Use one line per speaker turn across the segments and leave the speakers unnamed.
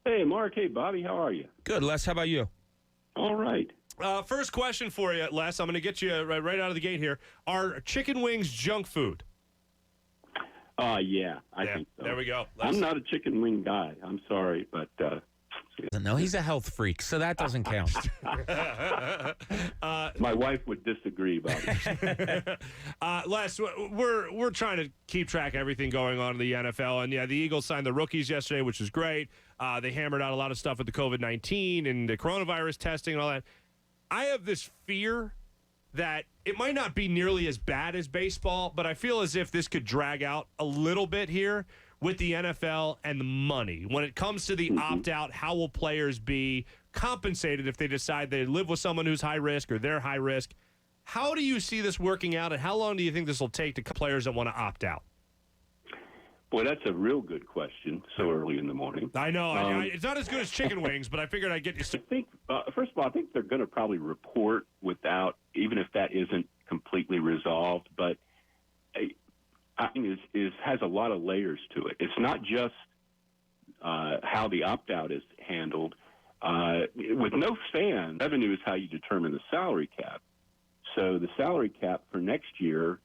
Hey, Mark. Hey, Bobby. How are you?
Good, Les. How about you?
All right.
First question for you, Les. I'm going to get you right out of the gate here. Are chicken wings junk food?
Yeah, I think so.
There we go.
I'm not a chicken wing guy. I'm sorry, but
No, he's a health freak, so that doesn't count.
my wife would disagree, Bobby.
Les, we're trying to keep track of everything going on in the NFL, and yeah, the Eagles signed the rookies yesterday, which was great. They hammered out a lot of stuff with the COVID-19 and the coronavirus testing and all that. I have this fear that it might not be nearly as bad as baseball, but I feel as if this could drag out a little bit here with the NFL and the money. When it comes to the opt-out, how will players be compensated if they decide they live with someone who's high risk or they're high risk? How do you see this working out, and how long do you think this will take to players that want to opt out?
Boy, that's a real good question so early in the morning.
I know. It's not as good as chicken wings, but I figured I'd get you.
I think, first of all, I think they're going to probably report without, even if that isn't completely resolved, but I think has a lot of layers to it. It's not just how the opt-out is handled. With no fans, revenue is how you determine the salary cap. So the salary cap for next year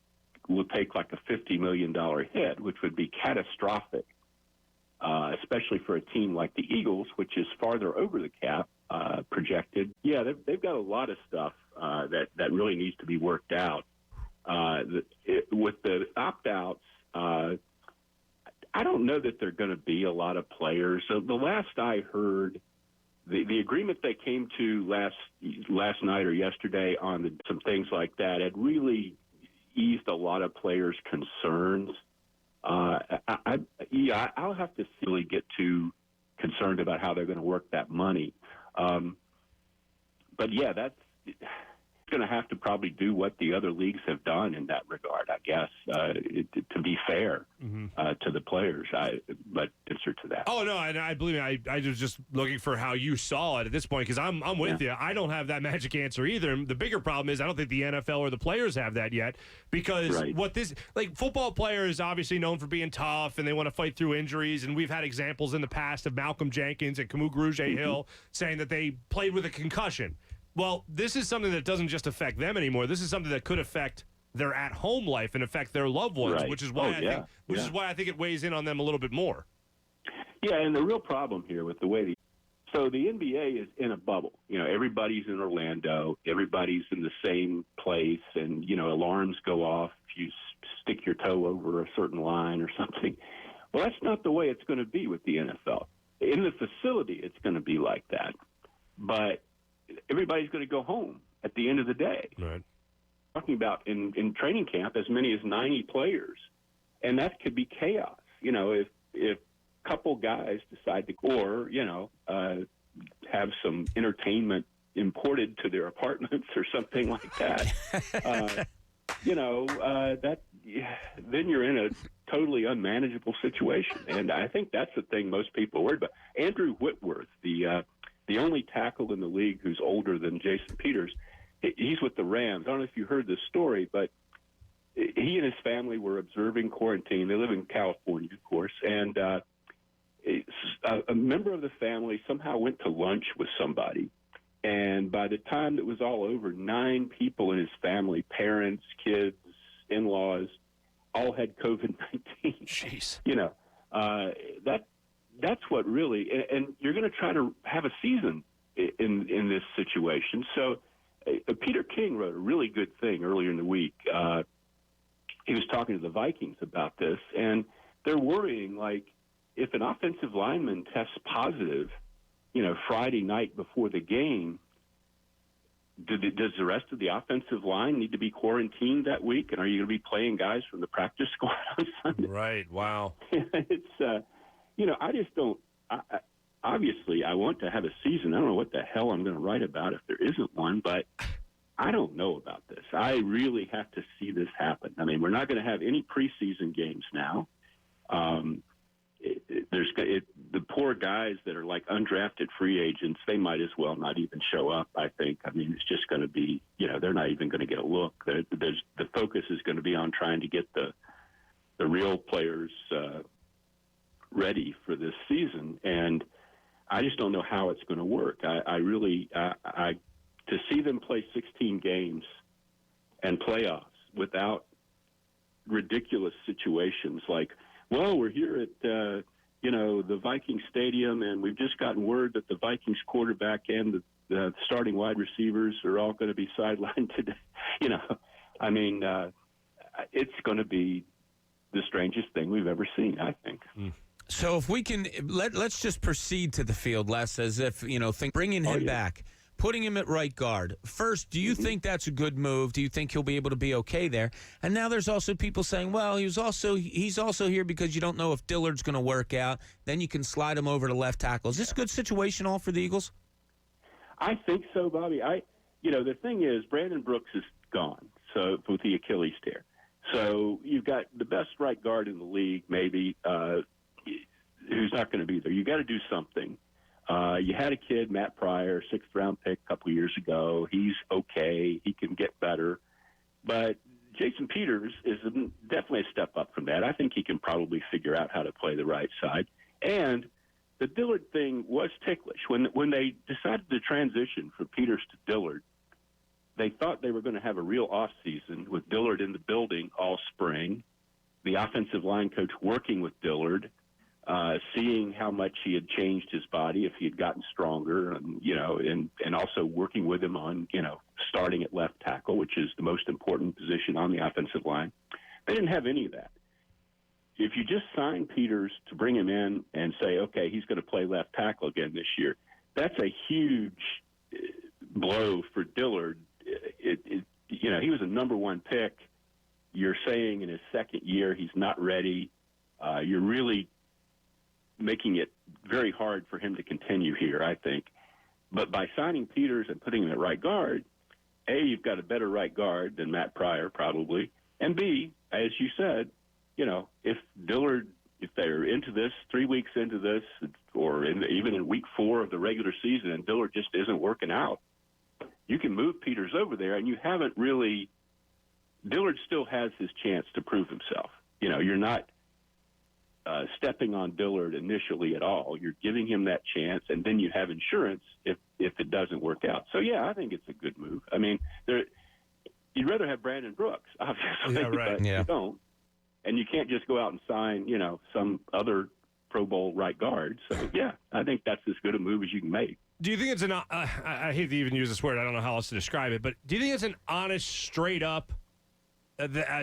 will take like a $50 million hit, which would be catastrophic, especially for a team like the Eagles, which is farther over the cap projected. Yeah, they've got a lot of stuff that really needs to be worked out. With the opt-outs, I don't know that there are going to be a lot of players. So the last I heard, the agreement they came to last night or yesterday on some things like that had really eased a lot of players' concerns. I'll have to really get too concerned about how they're going to work that money. But yeah, that's going to have to probably do what the other leagues have done in that regard, I guess, to be fair to the players. But answer to that.
Oh, no, and I believe me, I was just looking for how you saw it at this point, because I'm with you. I don't have that magic answer either. And the bigger problem is I don't think the NFL or the players have that yet, because football players obviously known for being tough and they want to fight through injuries, and we've had examples in the past of Malcolm Jenkins and Camus Grugier-Hill saying that they played with a concussion. Well, this is something that doesn't just affect them anymore. This is something that could affect their at-home life and affect their loved ones, which is why I think it weighs in on them a little bit more.
Yeah, and the real problem here with the way so the NBA is in a bubble. Everybody's in Orlando, everybody's in the same place, and alarms go off if you stick your toe over a certain line or something. Well, that's not the way it's going to be with the NFL. In the facility, it's going to be like that, but everybody's going to go home at the end of the day.
Right.
Talking about in training camp, as many as 90 players, and that could be chaos. If a couple guys decide to, have some entertainment imported to their apartments or something like that, then you're in a totally unmanageable situation. And I think that's the thing most people are worried about. Andrew Whitworth, the only tackle in the league who's older than Jason Peters, he's with the Rams. I don't know if you heard this story, but he and his family were observing quarantine. They live in California, of course, and a member of the family somehow went to lunch with somebody, and by the time it was all over, 9 people in his family, parents, kids, in-laws, all had COVID-19.
Jeez.
That's what really, and you're going to try to have a season in this situation. So Peter King wrote a really good thing earlier in the week. He was talking to the Vikings about this, and they're worrying, like, if an offensive lineman tests positive, Friday night before the game, does the rest of the offensive line need to be quarantined that week? And are you going to be playing guys from the practice squad on Sunday?
Right. Wow.
It's, I just don't. Obviously, I want to have a season. I don't know what the hell I'm going to write about if there isn't one, but I don't know about this. I really have to see this happen. I mean, we're not going to have any preseason games now. The poor guys that are like undrafted free agents, they might as well not even show up, I think. I mean, it's just going to be, they're not even going to get a look. The focus is going to be on trying to get the real players ready for this season. And I just don't know how it's going to work. I really to see them play 16 games and playoffs without ridiculous situations like, well, we're here at the Vikings Stadium, and we've just gotten word that the Vikings quarterback and the starting wide receivers are all going to be sidelined today. It's going to be the strangest thing we've ever seen, I think.
So if we can, let's just proceed to the field, Les, as if, bringing him back, putting him at right guard. First, do you think that's a good move? Do you think he'll be able to be okay there? And now there's also people saying, well, he's also here because you don't know if Dillard's going to work out. Then you can slide him over to left tackle. Is this a good situation all for the Eagles?
I think so, Bobby. The thing is, Brandon Brooks is gone, so with the Achilles tear. So you've got the best right guard in the league, maybe, who's not going to be there. You got to do something. You had a kid, Matt Pryor, 6th-round pick a couple years ago. He's okay. He can get better. But Jason Peters is definitely a step up from that. I think he can probably figure out how to play the right side. And the Dillard thing was ticklish. When they decided to transition from Peters to Dillard, they thought they were going to have a real offseason with Dillard in the building all spring, the offensive line coach working with Dillard, seeing how much he had changed his body, if he had gotten stronger, and also working with him on, starting at left tackle, which is the most important position on the offensive line. They didn't have any of that. If you just sign Peters to bring him in and say, okay, he's going to play left tackle again this year, that's a huge blow for Dillard. He was a number one pick. You're saying in his second year he's not ready. You're really making it very hard for him to continue here, I think. But by signing Peters and putting him at right guard, A, you've got a better right guard than Matt Pryor probably, and B, as you said, if they're into this, 3 weeks into this, or even in week 4 of the regular season, and Dillard just isn't working out, you can move Peters over there, and you haven't really – Dillard still has his chance to prove himself. You're not stepping on Dillard initially at all. You're giving him that chance, and then you have insurance if it doesn't work out. So, yeah, I think it's a good move. I mean, you'd rather have Brandon Brooks, obviously, but you don't. And you can't just go out and sign, some other Pro Bowl right guard. So, yeah, I think that's as good a move as you can make.
Do you think it's I hate to even use this word, I don't know how else to describe it, but do you think it's an honest, straight-up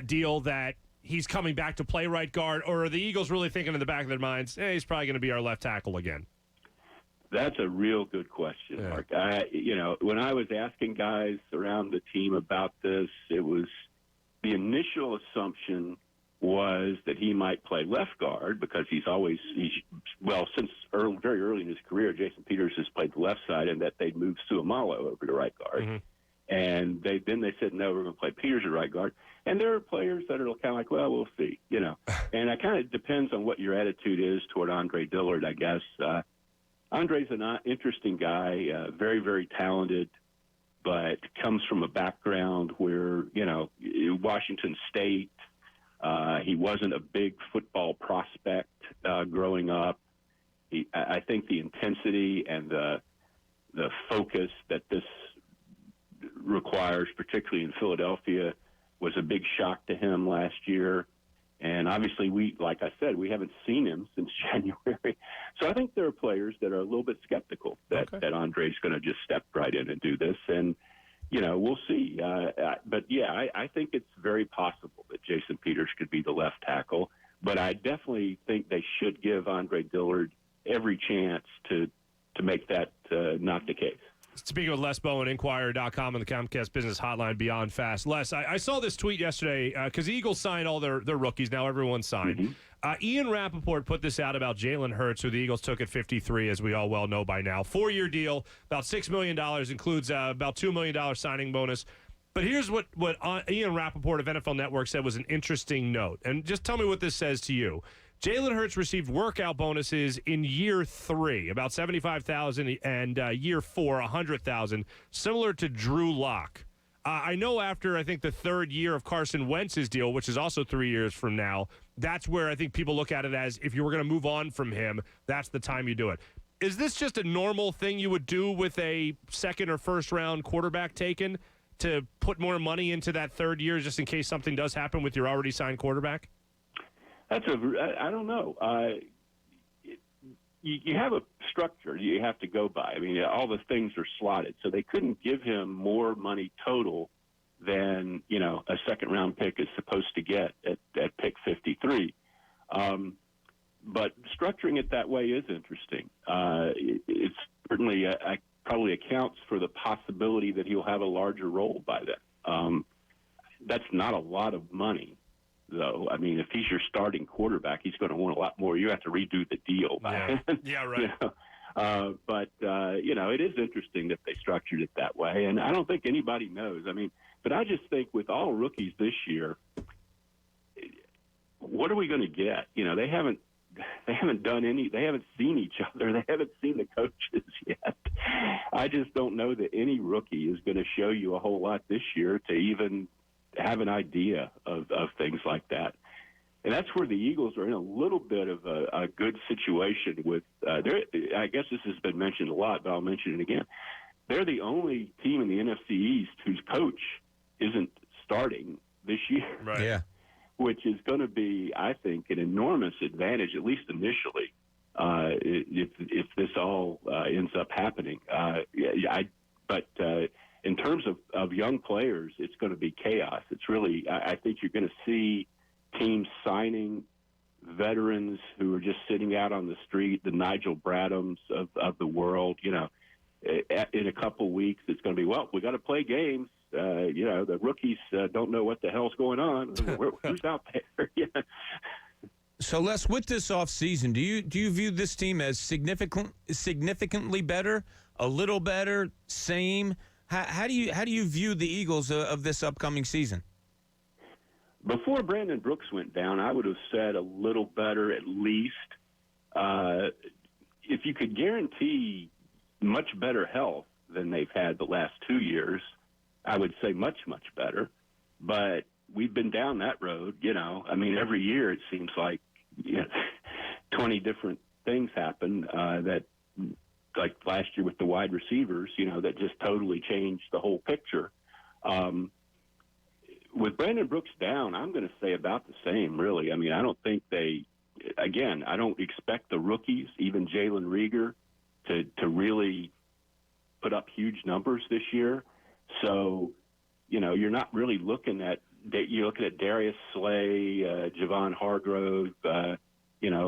deal that he's coming back to play right guard, or are the Eagles really thinking in the back of their minds, he's probably going to be our left tackle again?
That's a real good question, Mark. When I was asking guys around the team about this, it was the initial assumption was that he might play left guard because since very early in his career, Jason Peters has played the left side, and that they'd moved Suamalo over to right guard. Mm-hmm. And they said, no, we're going to play Peters at right guard. And there are players that are kind of like, well, we'll see, And it kind of depends on what your attitude is toward Andre Dillard, I guess. Andre's an interesting guy, very, very talented, but comes from a background where, Washington State, he wasn't a big football prospect growing up. I think the intensity and the focus that this requires, particularly in Philadelphia, was a big shock to him last year. And obviously, like I said, we haven't seen him since January. So I think there are players that are a little bit skeptical that Andre's going to just step right in and do this. And, we'll see. But, yeah, I think it's very possible that Jason Peters could be the left tackle. But I definitely think they should give Andre Dillard every chance to make that not the case.
Speaking with Les Bowen, Inquirer.com and the Comcast Business Hotline Beyond Fast. Les, I saw this tweet yesterday because the Eagles signed all their rookies. Now everyone's signed. Mm-hmm. Ian Rappaport put this out about Jalen Hurts, who the Eagles took at 53, as we all well know by now. 4-year deal, about $6 million, includes about $2 million signing bonus. But here's what Ian Rappaport of NFL Network said was an interesting note. And just tell me what this says to you. Jalen Hurts received workout bonuses in year 3, about $75,000, and year 4, $100,000, similar to Drew Lock. I know after, I think, the 3rd year of Carson Wentz's deal, which is also 3 years from now, that's where I think people look at it as if you were going to move on from him, that's the time you do it. Is this just a normal thing you would do with a second or first round quarterback taken to put more money into that third year just in case something does happen with your already signed quarterback?
I don't know. You have a structure you have to go by. I mean, all the things are slotted, so they couldn't give him more money total than, a second-round pick is supposed to get at pick 53. But structuring it that way is interesting. It's certainly probably accounts for the possibility that he'll have a larger role by then. That's not a lot of money, though. I mean, if he's your starting quarterback, he's going to want a lot more. You have to redo the deal by then.
Yeah, right.
But it is interesting that they structured it that way, and I don't think anybody knows. I mean, but I just think with all rookies this year, what are we going to get? They haven't done any. They haven't seen each other. They haven't seen the coaches yet. I just don't know that any rookie is going to show you a whole lot this year to even have an idea of things like that. And that's where the Eagles are in a little bit of a good situation with I guess this has been mentioned a lot, but I'll mention it again. They're the only team in the NFC East whose coach isn't starting this year.
Right.
Yeah.
Which is going to be, I think, an enormous advantage, at least initially, if this all ends up happening. But in terms of young players, it's going to be chaos. It's really, I think you're going to see teams signing veterans who are just sitting out on the street, the Nigel Bradhams of the world. In a couple weeks, it's going to be, well, we got to play games. The rookies don't know what the hell's going on. Who's out there? Yeah.
So, Les, with this offseason, do you view this team as significantly better, a little better, same? How do you view the Eagles of this upcoming season?
Before Brandon Brooks went down, I would have said a little better at least. If you could guarantee much better health than they've had the last 2 years, I would say much, much better. But we've been down that road, I mean, every year it seems like 20 different things happen that, like last year with the wide receivers, that just totally changed the whole picture. With Brandon Brooks down, I'm going to say about the same, really. I mean, I don't think I don't expect the rookies, even Jalen Reagor, to really put up huge numbers this year. So, you're not really looking at Darius Slay, Javon Hargrove, a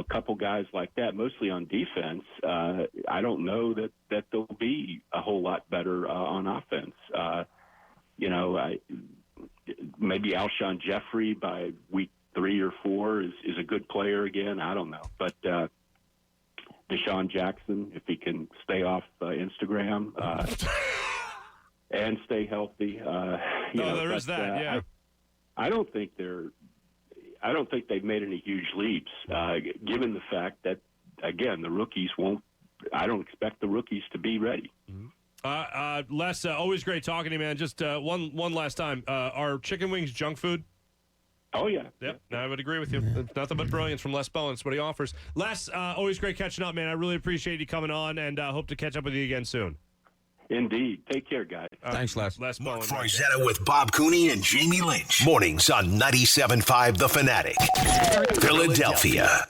couple guys like that, mostly on defense. I don't know that they'll be a whole lot better on offense. Maybe Alshon Jeffrey by week 3 or 4 is a good player again. I don't know. But Deshaun Jackson, if he can stay off Instagram and stay healthy.
There is that, yeah.
I don't think they've made any huge leaps, given the fact that, again, the rookies I don't expect the rookies to be ready.
Mm-hmm. Les, always great talking to you, man. Just one last time. Are chicken wings junk food?
Oh, yeah.
Yep, I would agree with you. Nothing but brilliance from Les Bowen. That's what he offers. Les, always great catching up, man. I really appreciate you coming on, and hope to catch up with you again soon.
Indeed. Take care, guys.
Thanks, Les.
Les Bowen.
Mark Farzetta with Bob Cooney and Jamie Lynch. Mornings on 97.5 The Fanatic. Philadelphia.